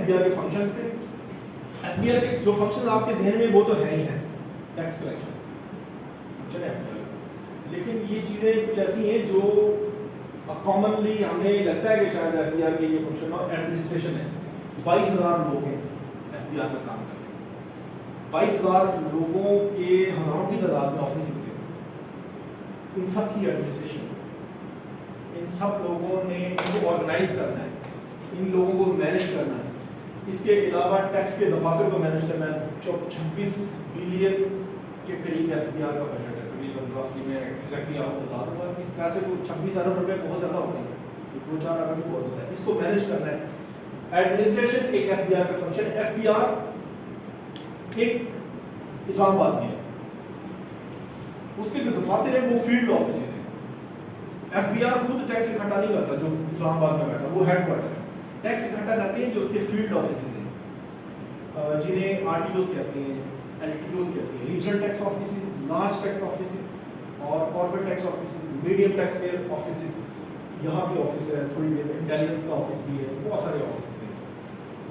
Be are کے functions پہ. F B are کے جو فنکشن آپ کے ذہن میں وہ تو ہے ہی ہیں, ٹیکس کلیکشن فنکشن ہے ایف بی آر کا, لیکن یہ چیزیں کچھ ایسی ہیں جو کامنلی ہمیں لگتا ہے کہ شاید ایف بی آر کے یہ فنکشن اور ایڈمنسٹریشن ہے. 22,000 لوگ ہیں ایف بی آر میں کام کرتے ہیں, 22,000 لوگوں کے ہزاروں کی تعداد میں آفیسز ہیں. ان سب کی ایڈمنسٹریشن, ان سب لوگوں نے ان کو آرگنائز کرنا ہے, ان لوگوں کو مینیج کرنا ہے. اس کے علاوہ ٹیکس کے دفاتر کو مینیج کرنا ہے. 26 بلین کے قریب ایف بی آر کا بجٹ ہے. رفلی میں ایگزیکٹلی آپ کو بتا دوں گا. اس طرح سے 26 ارب روپے بہت زیادہ ہوتے ہیں, 2-4 ارب بھی بہت ہوتا ہے. اس کو مینیج کرنا ہے. ایڈمنسٹریشن ایک ایف بی آر کا فنکشن ہے. ایف بی آر ایک اسلام آباد میں ہے, اس کے جو دفاتر ہیں وہ فیلڈ آفیسز ہیں. ایف بی آر خود ٹیکس اکٹھا نہیں کرتا جو اسلام آباد میں بیٹھا, وہ ہیڈ کوارٹر ہے. ٹیکس اکٹھا کرتے ہیں جو اس کے فیلڈ آفیسز ہیں, جنہیں آر ٹی اوز کہتے ہیں, ایل ٹی اوز کہتے ہیں, regional tax offices, large tax offices اور corporate tax offices, medium tax payer offices. یہاں بھی آفس ہے, تھوڑی دیر انٹیلیجنس کا آفس بھی ہے, بہت سارے آفیسز ہیں.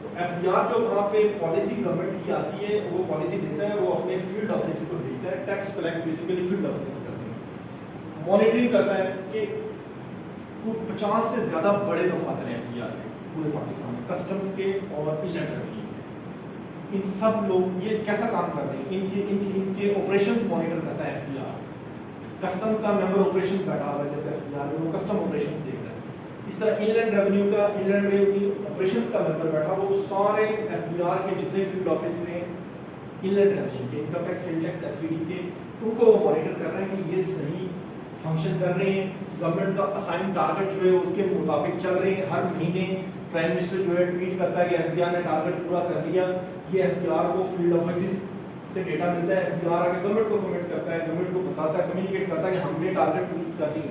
تو ایف بی آر جو وہاں پہ پالیسی گورنمنٹ کی آتی ہے وہ پالیسی دیتا ہے, وہ اپنے فیلڈ آفیسز کو دیتا ہے. Tax collect basically field offices کرتے ہیں. مانیٹرنگ کرتا ہے کہ 50 سے زیادہ بڑے دفاتر ہیں ایف بی آر کے پورے پاکستان میں, کسٹمز کے اور انلینڈ ریونیو کے. ان سب لوگ یہ کیسا کام کرتے ہیں, ان کے آپریشنز مانیٹر کرتا ہے ایف بی آر. کسٹم کا ممبر آپریشن بیٹھا ہوا ہے جیسے ایف بی آر میں, وہ کسٹم آپریشنز دیکھ رہا ہے. اس طرح انلینڈ ریونیو کا, انلینڈ ریونیو کی آپریشنز کا ممبر بیٹھا, وہ سارے ایف بی آر کے جتنے فیلڈ آفیسز ہیں انلینڈ ریونیو کے, income tax, sale tax, F E D کے, ان کو وہ مانیٹر کر رہے ہیں کہ یہ صحیح فنکشن کر رہے ہیں. گورنمنٹ کا اسائن ٹارگیٹ جو ہے اس کے مطابق چل رہے ہیں. ہر مہینے پرائم منسٹر جو ہے ٹویٹ کرتا ہے کہ ایف بی آر نے ٹارگیٹ پورا کر لیا. یہ ایف بی آر کو فیلڈ آفیسز سے ڈیٹا ملتا ہے. ایف بی آر آگے گورنمنٹ کو کمنٹ کرتا ہے, گورنمنٹ کو بتاتا ہے, کمیونیکیٹ کرتا ہے کہ ہم نے ٹارگیٹ پوری کر لی.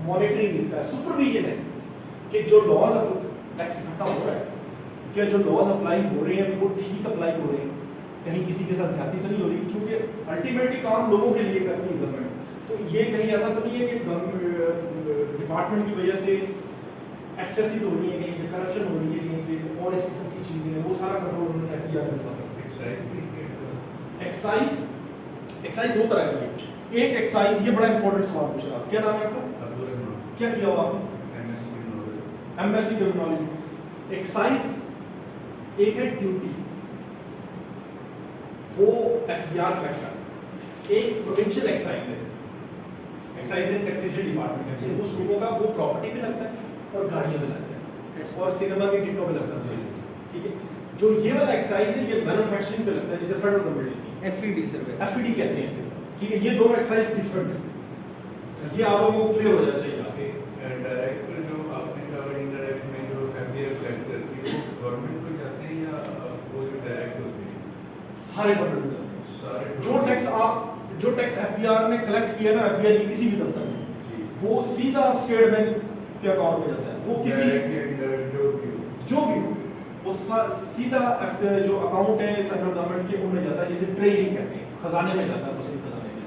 مانیٹرنگ اس کا ہے. سپرویژن ہے کہ جو لاز ٹیکس اکٹھا ہو رہا ہے, کہ جو لاز اپلائی ہو رہے ہیں وہ ٹھیک اپلائی ہو رہے ہیں, کہیں کسی کے ساتھ زیادتی تو نہیں ہو رہی, کیونکہ الٹیمیٹلی کام لوگوں کے لیے کرتی ہے گورنمنٹ. تو یہ کہیں ایسا تو نہیں ہے کہ ڈپارٹمنٹ کی وجہ سے ایکسیسز ہو رہی ہیں, کہیں پہ کرپشن ہو رہی ہے, کہیں پہ اور اس قسم کی چیزیں ہیں, وہ سارا کنٹرول انہوں نے ایف بی آر میں پاس کرتے ہیں. ایکسائز 2 طرح کی ہے. ایک ایکسائز, یہ بڑا امپورٹنٹ سوال پوچھ رہا, کیا نام ہے آپ کا, کیا کیا ہوا آپ نے, M S C technology. Excise ایک ہے ڈیوٹی, وہ ایف بی آر کلیکٹ کرتا ہے. ایک پروونشل ایکسائز ہے, ایکسائز اینڈ ٹیکسیشن ڈپارٹمنٹ ہے, وہ صوبوں کا, وہ پراپرٹی پہ لگتا ہے اور گاڑیوں پہ لگتا ہے اور سینما کی ٹکٹوں پہ لگتا ہے. ٹھیک ہے, جو یہ والا ایکسائز ہے یہ مینوفیکچرنگ پہ لگتا ہے, جیسے فیڈرل گورنمنٹ لیتی ہے, ایف ای ڈی سر, ایف ای ڈی کہتے ہیں اسے. ٹھیک ہے, یہ دونوں ایکسائز ڈفرنٹ ہیں, یہ آپ لوگوں کو کلیئر ہو جانا چاہیے. ڈائریکٹ جو آپ نے کہا انڈائریکٹ میں جو ایف بی آر کلیکٹ کرتی ہے وہ گورنمنٹ کو جاتے ہیں یا وہ جو ڈائریکٹ ہوتے ہیں, سارے گورنمنٹ کو جاتے ہیں. جو ٹیکس آپ, جو ٹیکس ایف بی آر میں کلیکٹ کیا نا ایف بی آر کی کسی بھی دفتر میں, وہ سیدھا اسٹیٹ بینک کے اکاؤنٹ میں جاتا ہے. وہ کسی جو بھی وہ سیدھا جو اکاؤنٹ ہے سینٹرل گورنمنٹ کے ان میں جاتا ہے, جسے ٹریجری کہتے ہیں, خزانے میں جاتا ہے, مسلم خزانے میں.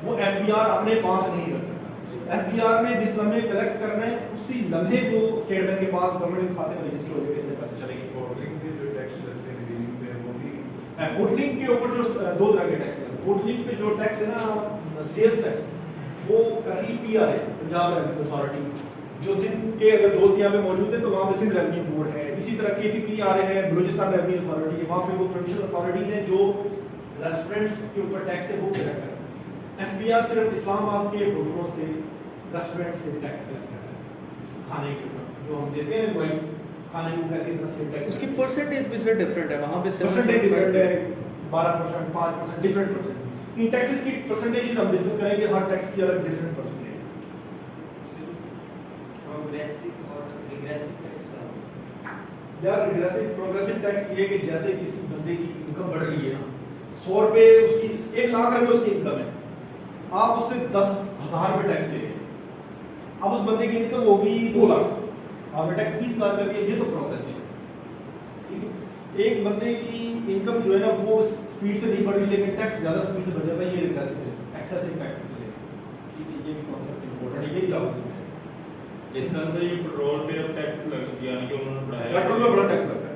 وہ ایف بی آر اپنے پاس نہیں رکھ سکتا. ایف بی آر نے جس لمحے کلیکٹ کرنا ہے اسی لمحے وہ اسٹیٹ بینک کے پاس گورنمنٹ کے کھاتے میں رجسٹر ہو کے کتنے پیسے چلے گئے. ہوٹلنگ کے جو ٹیکس لگتے ہیں ریلنگ پہ, وہ بھی ہوٹلنگ کے اوپر جو 2 طرح کے ٹیکس ہیں. ہوٹلنگ پہ جو ٹیکس ہے نا, سیلز ٹیکس, وہ کرنی پی آر ہے, پنجاب ریونیو اتھارٹی, جو سندھ کے, اگر دوست یہاں پہ موجود ہیں تو وہاں پہ سندھ ریونیو بورڈ ہے. اسی طرح کے پی پی آر ہے, بلوچستان ریونیو اتھارٹی ہے, وہاں پہ وہ پروونشل اتھارٹیز ہیں جو ریسٹورینٹس کے اوپر ٹیکس ہے وہ کلیکٹ کرتے ہیں. ایف بی آر صرف اسلام آباد کے ہوٹلوں سے, ریسٹورینٹ سے ٹیکس کلیکٹ کرتا ہے. کھانے کے اوپر جو ہم دیتے ہیں وائس کھانے کو کہتے ہیں سیل ٹیکس, اس کی پرسنٹیج بھی سر ڈفرینٹ ہے, وہاں پہ پرسنٹیج ڈفرینٹ ہے, 12%, 5%, ڈفرینٹ پرسنٹ. ان ٹیکسز کی پرسنٹیجز ہم ڈسکس کریں گے, ہر ٹیکس کی الگ ڈفرینٹ پرسنٹیج. پروگریسو اور ریگریسو ٹیکس کا, یار پروگریسو ٹیکس یہ ہے کہ جیسے کسی بندے کی انکم بڑھ رہی ہے نا, 100 روپے اس کی, 1 لاکھ روپے اس کی انکم ہے, آپ اس سے 10,000 روپے ٹیکس لے گئے. اب اس بندے کی انکم ہوگی 2 لاکھ, آپ نے ٹیکس 20 لاکھ کر دیا, یہ تو پروگریسو ہے. ایک بندے کی انکم جو ہے نا وہ اسپیڈ سے نہیں بڑھ رہی لیکن ٹیکس زیادہ اسپیڈ سے بڑھ جاتا ہے, یہ ریگریسو ہے, ایکسیسو ٹیکس سے لے. ٹھیک ہے, یہ بھی کانسیپٹ امپورٹنٹ ہے, یہ بھی آپ سمجھیں. جس طرح سے یہ پیٹرول پہ اب ٹیکس لگ گیا, یعنی کہ انہوں نے بڑھایا, پیٹرول میں بڑا ٹیکس لگتا ہے.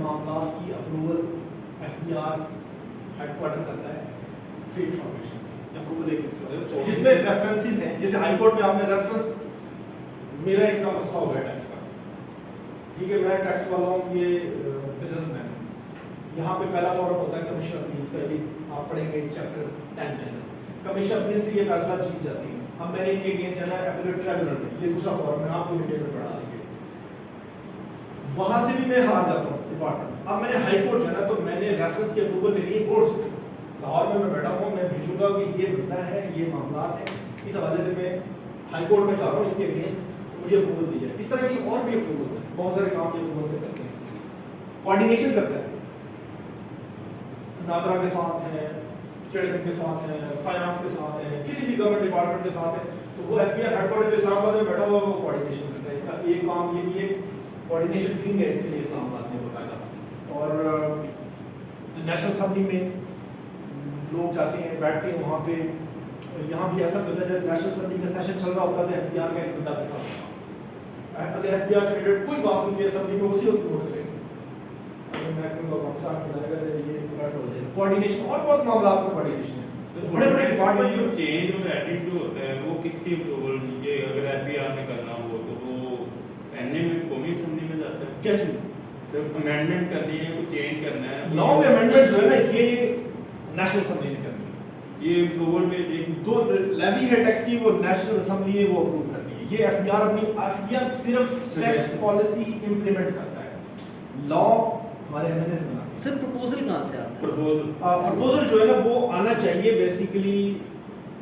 معاملات کی اپروول FBR ہیڈ کوارٹر کرتا ہے فیک فارمیشن سے اپروول ایک جس میں ریفرنسز ہیں. جیسے ہائی کورٹ میں آپ نے ریفرنس میرا ایک کا مسئلہ ہو گیا ٹیکس کا, ٹھیک ہے, میں ٹیکس والا ہوں, یہ بزنس مین ہوں, یہاں پہ پہلا فورم ہوتا ہے کمیشن اپیلس کا, یہ آپ پڑھیں گے چیپٹر 10 کے اندر. کمیشن اپیل سے یہ فیصلہ جیت جاتی ہے. اب میں نے ان کے اگینسٹ جانا ہے اپیلیٹ ٹریبیونل میں, یہ دوسرا فورم ہے, آپ کو ڈیٹیل میں پڑھا دیں گے. وہاں سے بھی میں ہار جاتا ہوں ڈپارٹمنٹ. اب میں نے ہائی کورٹ جانا تو میں نے ریفرنس کی اپروول لینی ہے کورٹ سے. لاہور میں بیٹھا ہوں, میں بھیجوں گا کہ یہ بندہ ہے, یہ معاملات ہیں, اس حوالے سے میں ہائی کورٹ میں جا رہا ہوں, اس کے اگینسٹ مجھے اپروول دی جائے. اس طرح کی اور بھی اپروول ہیں, بہت سارے کام یہ اپروول سے کرتے ہیں. کوآرڈینیشن کرتا ہے, نادرا کے ساتھ ہے, اسٹیٹ بینک کے ساتھ ہے, فائنانس کے ساتھ ہے, کسی بھی گورنمنٹ ڈپارٹمنٹ کے ساتھ ہے, تو وہ FBR ہیڈ کوارٹر جو اسلام آباد میں بیٹھا ہوا ہے وہ کوآرڈینیشن کرتا ہے. اس کا ایک کام یہ بھی ہے, کوآرڈینیشن ونگ ہے اس کے لیے اسلام آباد میں باقاعدہ. اور نیشنل اسمبلی میں لوگ جاتے ہیں, بیٹھتے ہیں وہاں پہ. یہاں بھی ایسا ہوتا ہے جب نیشنل اسمبلی کا سیشن چل رہا ہوتا ہے تو FBR کا ایک بندہ بیٹھا ہوتا ہے. اگر FBR سے ریلیٹڈ کوئی بات ہوتی ہے اسمبلی میں, اسی وقت نوٹ کریں. میں کہوں گا پاکستان میں اگر یہ کٹ ہو جائے کوآرڈینیشن, اور بہت معاملات میں کوآرڈینیشن ہے. بڑے بڑے ڈپارٹمنٹ جو چینج اور ایڈٹ جو ہوتا ہے وہ کس کی اپروول, یہ اگر FBR میں کرنا ہو تو وہ NA میں قومی اسمبلی میں جاتا ہے. کیا چیز صرف امینڈمنٹ کرنی ہے, کوئی چینج کرنا ہے, لاء میں امینڈمنٹ جو ہے نا یہ نیشنل اسمبلی نے کرنی ہے. یہ اپروول میں دو لیوی ہے ٹیکس کی, وہ نیشنل اسمبلی نے وہ اپروو کرنی ہے. یہ FBR اپنی FBR صرف ٹیکس پالیسی امپلیمنٹ کرتا ہے, لاء ہمارے MNA سے بناتے ہیں. سر پروپوزل کہاں سے آتا ہے؟ پروپوزل جو ہے نا وہ آنا چاہیے بیسیکلی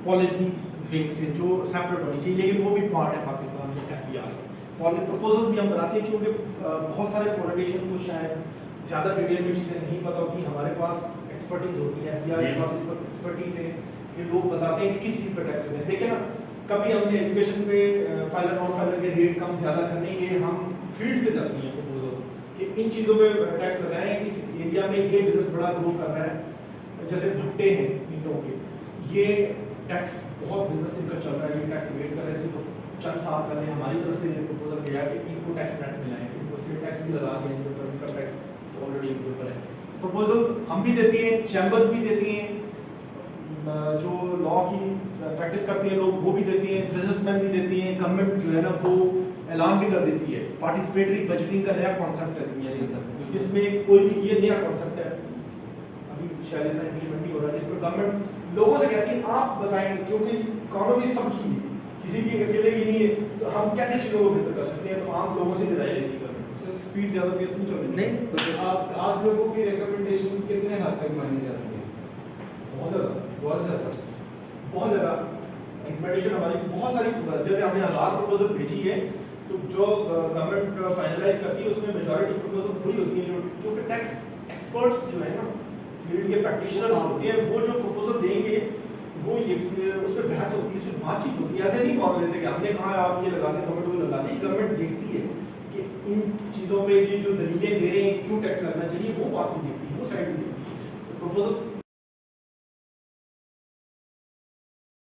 پالیسی ونگ سے, جو سیپریٹ ہونی چاہیے, لیکن وہ بھی پارٹ ہے پاکستان میں FBR. پروپوزل بھی ہم بناتے ہیں کیونکہ بہت سارے پولیٹیشین کو شاید زیادہ ڈیٹیل میں چیزیں نہیں پتہ ہوتی. ہمارے پاس ایکسپرٹیز ہوتی ہے, FBR کے پاس اس وقت ایکسپرٹیز ہے کہ لوگ بتاتے ہیں کہ کس چیز پہ ٹیکس لگے. دیکھیں نا, کبھی ہم نے ایجوکیشن پہ فائلر نان فائلر کے ریٹ کم زیادہ کرنے کے ہم فیلڈ سے جاتی ہیں پروپوزلس کہ ان چیزوں پہ ٹیکس لگائیں, اس ایریا میں یہ بزنس بڑا گرو کر رہا ہے. جیسے بھٹے ہیں اینٹوں کے, یہ ٹیکس بہت بزنس ان کا چل رہا ہے, یہ ٹیکس ویٹ کر رہے تھے. تو چند سال پہلے ہماری طرف سے یہ پروپوزل گیا کہ ان کو ٹیکس نیٹ ملائیں, ان کو اسٹیٹ ٹیکس بھی لگا دیں, ان کا ٹیکس آلریڈی ان کے اوپر ہے. پروپوزل ہم بھی دیتی ہیں, چیمبرز بھی دیتی ہیں, جو لاء کی پریکٹس کرتے ہیں لوگ وہ بھی دیتی ہیں, بزنس مین بھی دیتی ہیں, گورنمنٹ جو ہے نا وہ اعلان بھی کر دیتی ہے. پارٹیسپیٹری بجٹنگ کا نیا کانسیپٹ ہے دنیا کے اندر, جس میں کوئی بھی یہ نیا کانسیپٹ ہے, ابھی شاید اتنا امپلیمنٹ نہیں ہو رہا, جس میں گورنمنٹ لوگوں سے کہتی ہے آپ بتائیں, کیونکہ اکانومی سب کی ہے, کسی کی اکیلے کی نہیں ہے, تو ہم کیسے چیزوں کو بہتر کر سکتے ہیں. تو عام لوگوں سے بھی رائے لیتی ہے گورنمنٹ. اسپیڈ زیادہ تیز نہیں چل رہی. نہیں, آپ لوگوں کی ریکمنڈیشن کتنے حد تک مانی جاتی ہے؟ بہت زیادہ, بہت زیادہ, بہت زیادہ ریکمنڈیشن ہماری بہت ساری. جیسے ہم نے 1000 پروپوزل بھیجی ہے, تو جو گورنمنٹ فائنلائز کرتی ہے اس میں میجورٹی پروپوزل وہی ہوتی ہیں کیونکہ ٹیکس ایکسپرٹس جو ہے نا, فیلڈ کے پریکٹیشنرز ہوتے ہیں, وہ جو پروپوزل دیں گے وہ اس پہ بحث ہوتی ہے, اس پہ بات چیت ہوتی ہے. ایسے نہیں مان لیتے کہ ہم نے کہا آپ یہ لگا دیں, گورنمنٹ کو لگا دیں. گورنمنٹ دیکھتی ہے کہ ان چیزوں پہ یہ جو دلیلیں دے رہے ہیں کیوں ٹیکس لگنا چاہیے, وہ بات بھی دیکھتی ہے, وہ سائڈ بھی دیکھتی ہے. پروپوزل